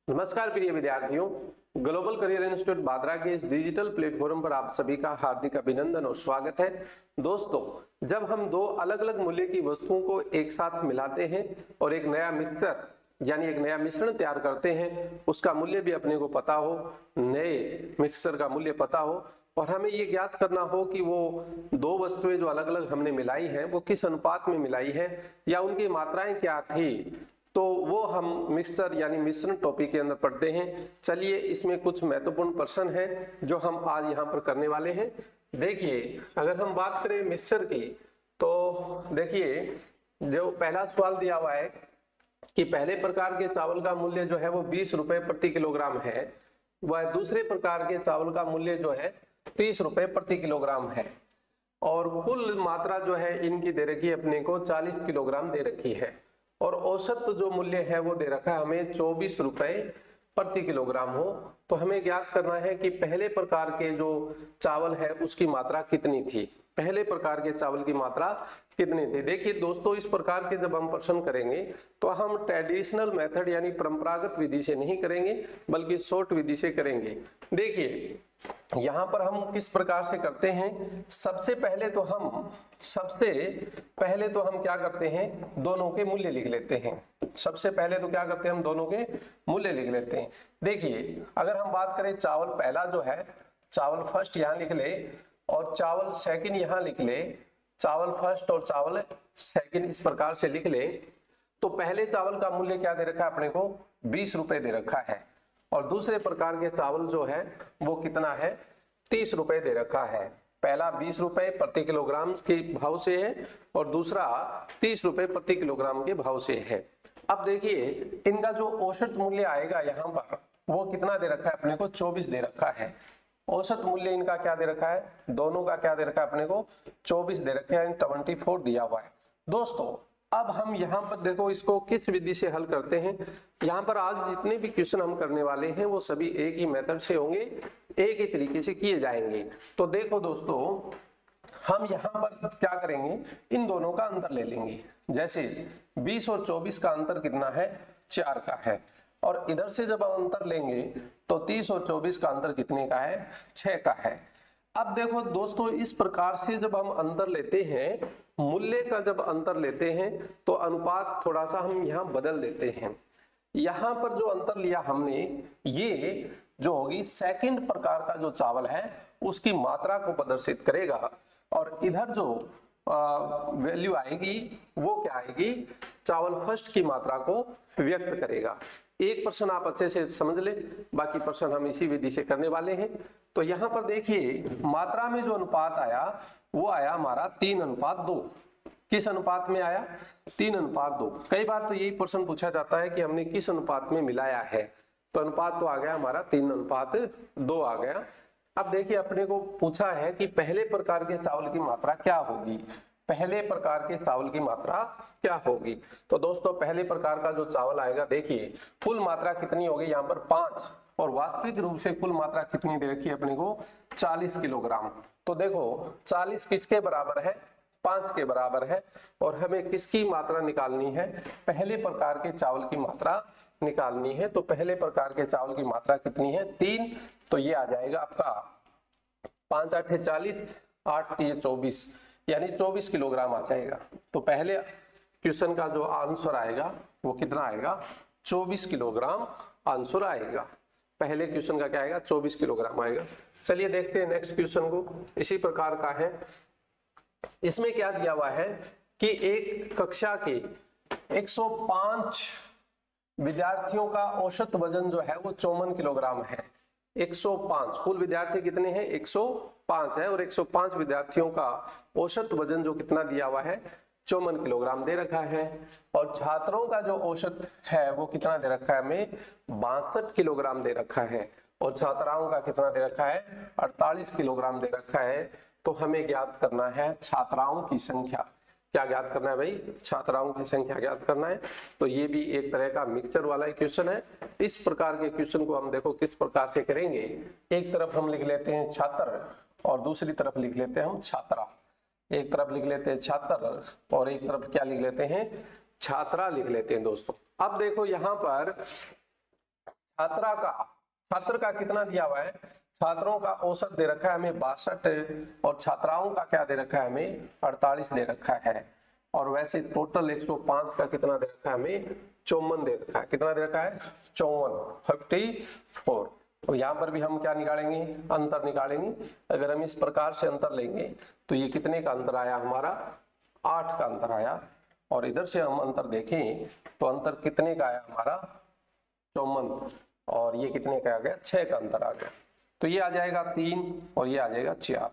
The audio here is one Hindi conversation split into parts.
नमस्कार प्रिय विद्यार्थियों, ग्लोबल करियर इंस्टीट्यूट बांद्रा के इस डिजिटल प्लेटफॉर्म पर आप सभी का हार्दिक अभिनंदन और स्वागत है। दोस्तों, जब हम दो अलग अलग मूल्य की वस्तुओं को एक साथ मिलाते हैं और एक नया मिक्सचर यानी एक नया मिश्रण तैयार करते हैं, उसका मूल्य भी अपने को पता हो, नए मिक्सचर का मूल्य पता हो और हमें ये ज्ञात करना हो कि वो दो वस्तुएं जो अलग अलग हमने मिलाई हैं वो किस अनुपात में मिलाई है या उनकी मात्राएं क्या थी, तो वो हम मिक्सचर यानी मिश्रण टॉपिक के अंदर पढ़ते हैं। चलिए, इसमें कुछ महत्वपूर्ण प्रश्न हैं जो हम आज यहाँ पर करने वाले हैं। देखिए, अगर हम बात करें मिक्सचर की तो देखिए, जो पहला सवाल दिया हुआ है कि पहले प्रकार के चावल का मूल्य जो है वो 20 रुपए प्रति किलोग्राम है, वह दूसरे प्रकार के चावल का मूल्य जो है 30 रुपए प्रति किलोग्राम है और कुल मात्रा जो है इनकी दे रखी है अपने को 40 किलोग्राम दे रखी है और औसत जो मूल्य है वो दे रखा है हमें 24 रुपए प्रति किलोग्राम हो। तो हमें ज्ञात करना है कि पहले प्रकार के जो चावल है उसकी मात्रा कितनी थी, पहले प्रकार के चावल की मात्रा कितनी थी। देखिए दोस्तों, इस प्रकार के जब हम प्रश्न करेंगे तो हम ट्रेडिशनल मेथड यानी परंपरागत विधि से नहीं करेंगे बल्कि शॉर्ट विधि से करेंगे। देखिए, यहां पर हम किस प्रकार से करते हैं, सबसे पहले तो हम क्या करते हैं, दोनों के मूल्य लिख लेते हैं। सबसे पहले तो क्या करते हैं, हम दोनों के मूल्य लिख लेते हैं। देखिए, अगर हम बात करें चावल पहला जो है, चावल फर्स्ट यहां लिख ले और चावल सेकंड यहां लिख ले, चावल फर्स्ट और चावल सेकंड इस प्रकार से लिख ले। तो पहले चावल का मूल्य क्या दे रखा है अपने को, 20 रुपए दे रखा है और दूसरे प्रकार के चावल जो है वो कितना है, 30 रुपए दे रखा है। पहला 20 रुपए प्रति किलोग्राम के भाव से है और दूसरा 30 रुपए प्रति किलोग्राम के भाव से है। अब देखिए, इनका जो औसत मूल्य आएगा यहाँ पर वो कितना दे रखा है अपने को, 24 दे रखा है। औसत मूल्य इनका क्या दे रखा है, दोनों का क्या दे रखा है अपने को, 24 दे रखा है, 24 दिया हुआ है। दोस्तों, अब हम यहाँ पर देखो इसको किस विधि से हल करते हैं। यहाँ पर आज जितने भी क्वेश्चन हम करने वाले हैं वो सभी एक ही मेथड से होंगे, एक ही तरीके से किए जाएंगे। तो देखो दोस्तों, हम यहाँ पर क्या करेंगे, इन दोनों का अंतर ले लेंगे। जैसे 20 और 24 का अंतर कितना है, 4 का है और इधर से जब हम अंतर लेंगे तो 30 और 24 का अंतर कितने का है, 6 का है। अब देखो दोस्तों, इस प्रकार से जब हम अंतर लेते हैं, मूल्य का जब अंतर लेते हैं तो अनुपात थोड़ा सा हम यहाँ बदल देते हैं। यहाँ पर जो अंतर लिया हमने, ये जो होगी सेकंड प्रकार का जो चावल है उसकी मात्रा को प्रदर्शित करेगा और इधर जो वैल्यू आएगी वो क्या आएगी, चावल फर्स्ट की मात्रा को व्यक्त करेगा। एक प्रश्न आप अच्छे से समझ ले, बाकी प्रश्न हम इसी विधि से करने वाले हैं। तो यहाँ पर देखिए, मात्रा में जो अनुपात आया वो आया हमारा 3:2। किस अनुपात में आया, 3:2। कई बार तो यही प्रश्न पूछा जाता है कि हमने किस अनुपात में मिलाया है, तो अनुपात तो आ गया हमारा 3:2 आ गया। अब देखिए, अपने को पूछा है कि पहले प्रकार के चावल की मात्रा क्या होगी, पहले प्रकार के चावल की मात्रा क्या होगी। तो दोस्तों, पहले प्रकार का जो चावल आएगा, देखिए कुल मात्रा कितनी होगी, यहाँ पर 5 और वास्तविक रूप से कुल मात्रा कितनी दे रखी है अपने को, 40 किलोग्राम। तो देखो 40 किसके बराबर है, 5 के बराबर है और हमें किसकी मात्रा निकालनी है, पहले प्रकार के चावल की मात्रा निकालनी है। तो पहले प्रकार के चावल की मात्रा कितनी है, 3। तो ये आ जाएगा आपका 5 8 40, 8 24 यानी 24 किलोग्राम आ जाएगा। तो पहले क्वेश्चन का जो आंसर आएगा वो कितना आएगा, 24 किलोग्राम आंसर आएगा। पहले क्वेश्चन का क्या आएगा, 24 किलोग्राम आएगा। चलिए देखते हैं नेक्स्ट क्वेश्चन को, इसी प्रकार का है। इसमें क्या दिया हुआ है कि एक कक्षा के 105 विद्यार्थियों का औसत वजन जो है वो 54 किलोग्राम है। 105 कुल विद्यार्थी कितने हैं, 105 है और 105 विद्यार्थियों का औसत वजन जो कितना दिया हुआ है, 54 किलोग्राम दे रखा है और छात्रों का जो औसत है वो कितना दे रखा है, हमें 62 किलोग्राम दे रखा है और छात्राओं का कितना दे रखा है, 48 किलोग्राम दे रखा है। तो हमें ज्ञात करना है छात्राओं की संख्या। क्या ज्ञात करना है भाई, छात्राओं की संख्या ज्ञात करना है। तो ये भी एक तरह का मिक्सचर वाला क्वेश्चन है। इस प्रकार के क्वेश्चन को हम देखो किस प्रकार से करेंगे, एक तरफ हम लिख लेते हैं छात्र और दूसरी तरफ लिख लेते हैं हम छात्रा। एक तरफ लिख लेते हैं छात्र और एक तरफ क्या लिख लेते हैं, छात्रा लिख लेते हैं दोस्तों। अब देखो यहाँ पर छात्र का कितना दिया हुआ है, छात्रों का औसत दे रखा है हमें 62 और छात्राओं का क्या दे रखा है हमें 48 दे रखा है। और वैसे टोटल 105 का कितना दे रखा है हमें 54 दे रखा है। कितना दे रखा है 54। तो यहाँ पर भी हम क्या निकालेंगे, अंतर निकालेंगे। अगर हम इस प्रकार से अंतर लेंगे तो ये कितने का अंतर आया हमारा 8 का अंतर आया। और इधर से हम अंतर देखें तो अंतर कितने का आया हमारा 54 और ये कितने का आ गया 6 का अंतर आ गया। तो ये आ जाएगा 3 और ये आ जाएगा 4।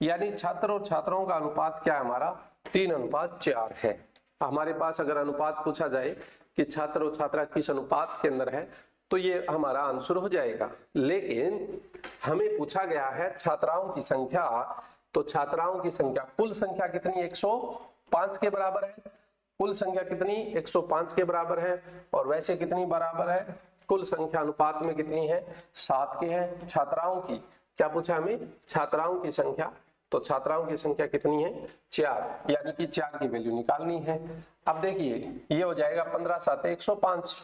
यानी छात्र और छात्राओं का अनुपात क्या है हमारा 3:4 है। हमारे पास अगर अनुपात पूछा जाए कि छात्र और छात्रा किस अनुपात के अंदर है तो ये हमारा आंसर हो जाएगा। लेकिन हमें पूछा गया है छात्राओं की संख्या, तो छात्राओं की संख्या कुल संख्या कितनी 105 के बराबर है। कुल संख्या कितनी 105 के बराबर है। और वैसे कितनी बराबर है, कुल संख्या अनुपात में कितनी है 7 के है। छात्राओं की क्या पूछा हमें, छात्राओं की संख्या, तो छात्राओं की संख्या कितनी है 4, यानी कि 4 की वैल्यू निकालनी है। अब देखिए ये हो जाएगा 15 7 105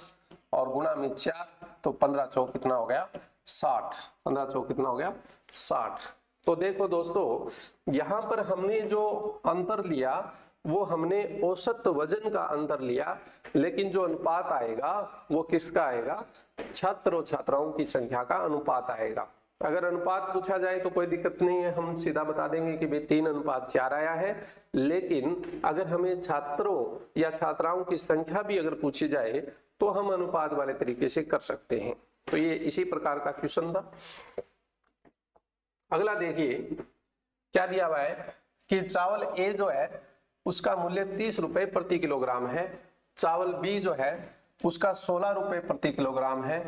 और गुणा में 4, तो 15 चौक कितना हो गया 60। 15 चौक कितना हो गया 60। तो देखो दोस्तों यहाँ पर हमने जो अंतर लिया वो हमने औसत वजन का अंतर लिया, लेकिन जो अनुपात आएगा वो किसका आएगा, छात्र और छात्राओं की संख्या का अनुपात आएगा। अगर अनुपात पूछा जाए तो कोई दिक्कत नहीं है, हम सीधा बता देंगे कि भाई 3:4 आया है। लेकिन अगर हमें छात्रों या छात्राओं की संख्या भी अगर पूछी जाए तो हम अनुपात वाले तरीके से कर सकते हैं। तो ये इसी प्रकार का क्वेश्चन था। अगला देखिए क्या दिया हुआ है कि चावल ए जो है उसका मूल्य 30 रुपए प्रति किलोग्राम है। चावल बी जो है उसका 16 रुपए प्रति किलोग्राम है।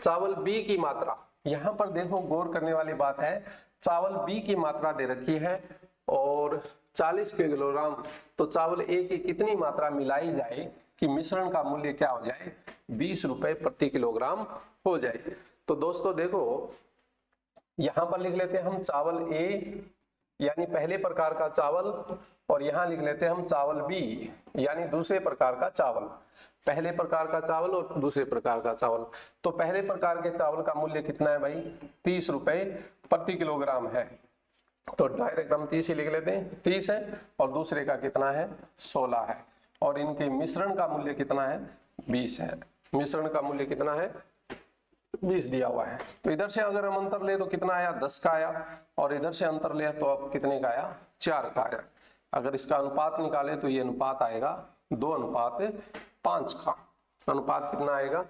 चावल बी की मात्रा, यहाँ पर देखो गौर करने वाली बात है, चावल बी की मात्रा दे रखी है और 40 किलोग्राम, तो चावल ए की कितनी मात्रा मिलाई जाए कि मिश्रण का मूल्य क्या हो जाए 20 रुपए प्रति किलोग्राम हो जाए। तो दोस्तों देखो यहां पर लिख लेते हैं हम चावल ए यानी पहले प्रकार का चावल, और यहां लिख लेते हैं हम चावल बी यानी दूसरे प्रकार का चावल। पहले प्रकार का चावल और दूसरे प्रकार का चावल। तो पहले प्रकार के चावल का मूल्य कितना है भाई 30 रुपए प्रति किलोग्राम है, तो डायरेक्ट हम 30 ही लिख लेते हैं, 30 है। और दूसरे का कितना है 16 है। और इनके मिश्रण का मूल्य कितना है 20 है। मिश्रण का मूल्य कितना है 20 दिया हुआ है। तो इधर से अगर हम अंतर ले तो कितना आया 10 का आया, और इधर से अंतर ले तो अब कितने का आया 4 का आया। अगर इसका अनुपात निकाले तो ये अनुपात आएगा 2:5 का। अनुपात कितना आएगा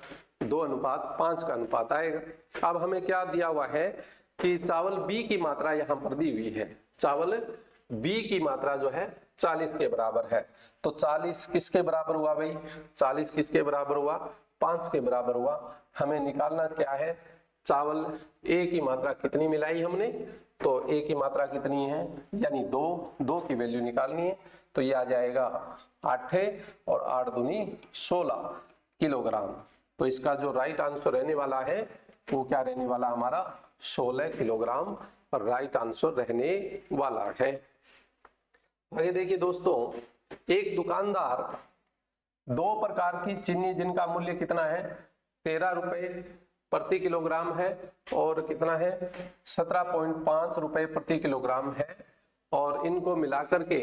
2:5 का अनुपात आएगा। अब हमें क्या दिया हुआ है कि चावल बी की मात्रा यहाँ पर दी हुई है। चावल बी की मात्रा जो है 40 के बराबर है। तो 40 किसके बराबर हुआ भाई, 40 किसके बराबर हुआ 5 के बराबर हुआ। हमें निकालना क्या है, चावल ए की मात्रा कितनी मिलाई हमने, तो ए की मात्रा कितनी है यानी 2 की वैल्यू निकालनी है। तो ये आ जाएगा 8 और 8 दूनी 16 किलोग्राम। तो इसका जो राइट आंसर रहने वाला है वो क्या रहने वाला हमारा 16 किलोग्राम राइट आंसर रहने वाला है। आगे देखिए दोस्तों, एक दुकानदार 2 प्रकार की चीनी जिनका मूल्य कितना है 13 रुपए प्रति किलोग्राम है और कितना है 17.5 रुपए प्रति किलोग्राम है, और इनको मिलाकर के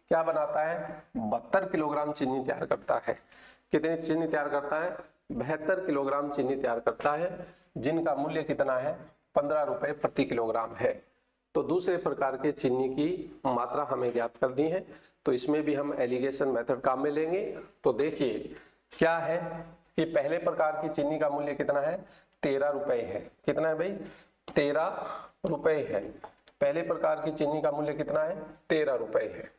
क्या बनाता है 72 किलोग्राम चीनी तैयार करता है। कितनी चीनी तैयार करता है 72 किलोग्राम चीनी तैयार करता है, जिनका मूल्य कितना है 15 रुपए प्रति किलोग्राम है। तो दूसरे प्रकार के चीनी की मात्रा हमें ज्ञात करनी है। तो इसमें भी हम एलिगेशन मेथड काम में लेंगे। तो देखिए क्या है कि पहले प्रकार की चीनी का मूल्य कितना है 13 रुपए है। कितना है भाई 13 रुपए है। पहले प्रकार की चीनी का मूल्य कितना है 13 रुपए है,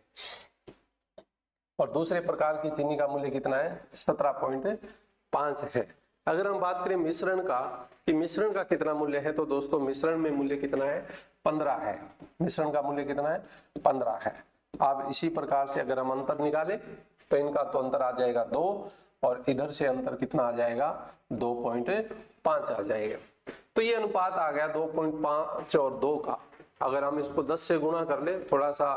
और दूसरे प्रकार की चीनी का मूल्य कितना है 17.5 है। अगर हम बात करें मिश्रण का कि मिश्रण का कितना मूल्य है, तो दोस्तों मिश्रण में मूल्य कितना है 15 है। मिश्रण का मूल्य कितना है 15 है। अब इसी प्रकार से अगर हम अंतर निकालें तो इनका तो अंतर आ जाएगा 2, और इधर से अंतर कितना आ जाएगा 2.5 आ जाएगा। तो ये अनुपात आ गया 2.5 और 2 का। अगर हम इसको 10 से गुणा कर ले, थोड़ा सा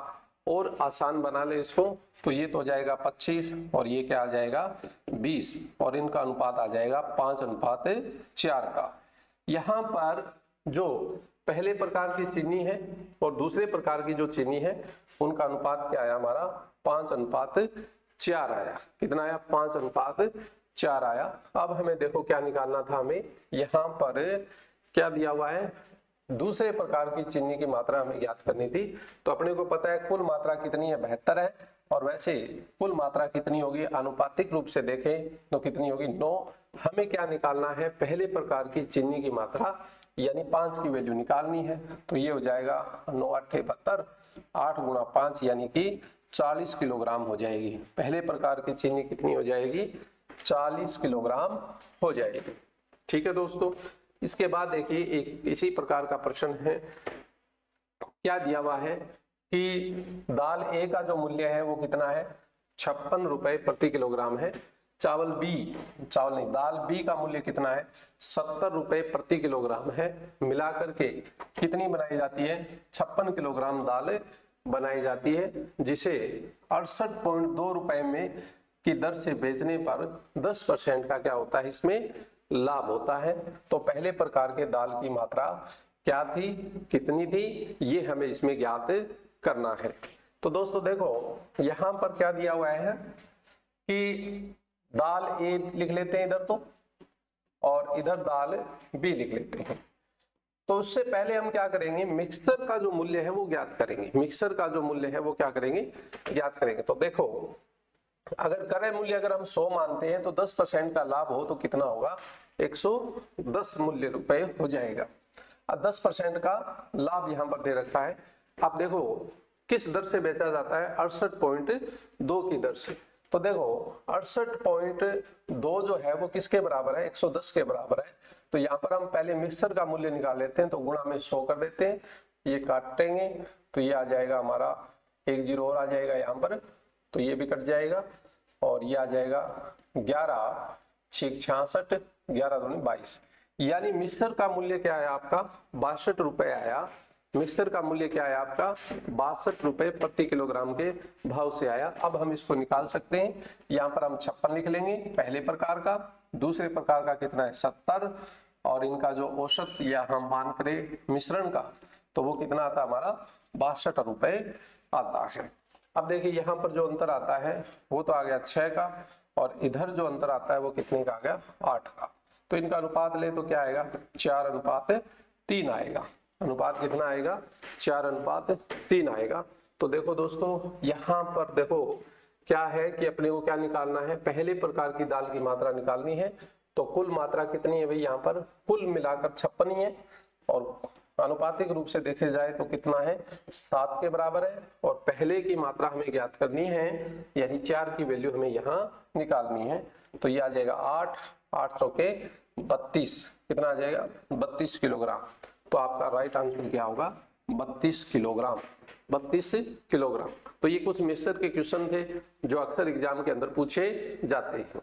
और आसान बना ले इसको, तो ये तो हो जाएगा 25 और ये क्या आ जाएगा 20 और इनका अनुपात आ जाएगा 5:4 का। यहाँ पर जो पहले प्रकार की चीनी है और दूसरे प्रकार की जो चीनी है उनका अनुपात क्या आया हमारा 5:4 आया। कितना आया 5:4 आया। अब हमें देखो क्या निकालना था, हमें यहाँ पर क्या दिया हुआ है, दूसरे प्रकार की चीनी की मात्रा हमें ज्ञात करनी थी। तो अपने को पता है कुल मात्रा कितनी है 72 है, और वैसे कुल मात्रा कितनी होगी आनुपातिक रूप से देखें तो कितनी होगी 9। हमें क्या निकालना है पहले प्रकार की चीनी की मात्रा यानी 5 की वैल्यू निकालनी है। तो ये हो जाएगा 9 8 72, 8 गुणा 5 यानी कि 40 किलोग्राम हो जाएगी। पहले प्रकार की चीनी कितनी हो जाएगी 40 किलोग्राम हो जाएगी। ठीक है दोस्तों, इसके बाद देखिए एक इसी प्रकार का प्रश्न है, क्या दिया हुआ है कि दाल ए का जो मूल्य है वो कितना है 56 रुपए प्रति किलोग्राम है। दाल बी का मूल्य कितना है 70 रुपए प्रति किलोग्राम है। मिलाकर के कितनी बनाई जाती है 56 किलोग्राम दाल बनाई जाती है, जिसे 68.2 रुपए में की दर से बेचने पर 10% का क्या होता है इसमें लाभ होता है। तो पहले प्रकार के दाल की मात्रा क्या थी, कितनी थी, ये हमें इसमें ज्ञात करना है। तो दोस्तों देखो यहां पर क्या दिया हुआ है कि दाल ए लिख लेते हैं इधर तो, और इधर दाल बी लिख लेते हैं। तो उससे पहले हम क्या करेंगे मिक्सर का जो मूल्य है वो ज्ञात करेंगे। मिक्सर का जो मूल्य है वो क्या करेंगे ज्ञात करेंगे। तो देखो अगर क्रय मूल्य अगर हम 100 मानते हैं तो 10% का लाभ हो तो कितना होगा 110 मूल्य रुपए हो जाएगा। अब 10% का लाभ यहाँ पर दे रखा है। अब देखो किस दर से बेचा जाता है 68.2 की दर से। तो देखो 68.2 जो है वो किसके बराबर है 110 के बराबर है। तो यहाँ पर हम पहले मिक्सर का मूल्य निकाल लेते हैं, तो गुणा में 100 कर देते हैं, ये काटेंगे तो ये आ जाएगा हमारा 1 0 और आ जाएगा यहाँ पर, तो ये भी कट जाएगा और ये आ जाएगा 11 6 66 11 दूनी 22, यानी मिक्सर का मूल्य क्या है आपका 62 रुपए आया। मिक्सर का मूल्य क्या है आपका 62 रुपए प्रति किलोग्राम के भाव से आया। अब हम इसको निकाल सकते हैं, यहाँ पर हम 56 लिख लेंगे पहले प्रकार का, दूसरे प्रकार का कितना है 70, और इनका जो औसत या हम मान करें मिश्रण का तो वो कितना आता है हमारा 62 रुपए आता है। अब देखिए यहाँ पर जो अंतर आता है वो तो आ गया 6 का, और इधर जो अंतर आता है वो कितने का आ गया 8 का। तो इनका अनुपात ले तो क्या आएगा 4:3 आएगा। अनुपात कितना आएगा 4:3 आएगा। तो देखो दोस्तों यहाँ पर देखो क्या है कि अपने को क्या निकालना है, पहले प्रकार की दाल की मात्रा निकालनी है। तो कुल मात्रा कितनी है भाई, यहाँ पर कुल मिलाकर 56 ही है, और आनुपातिक रूप से देखे जाए तो कितना है 7 के बराबर है। और पहले की मात्रा हमें ज्ञात करनी है, यानी 4 की वैल्यू हमें यहाँ निकालनी है। तो ये आ जाएगा 8 8 के 32, कितना आ जाएगा 32 किलोग्राम। तो आपका राइट आंसर क्या होगा 32 किलोग्राम, 32 किलोग्राम। तो ये कुछ मिक्सर के क्वेश्चन थे जो अक्सर एग्जाम के अंदर पूछे जाते हैं।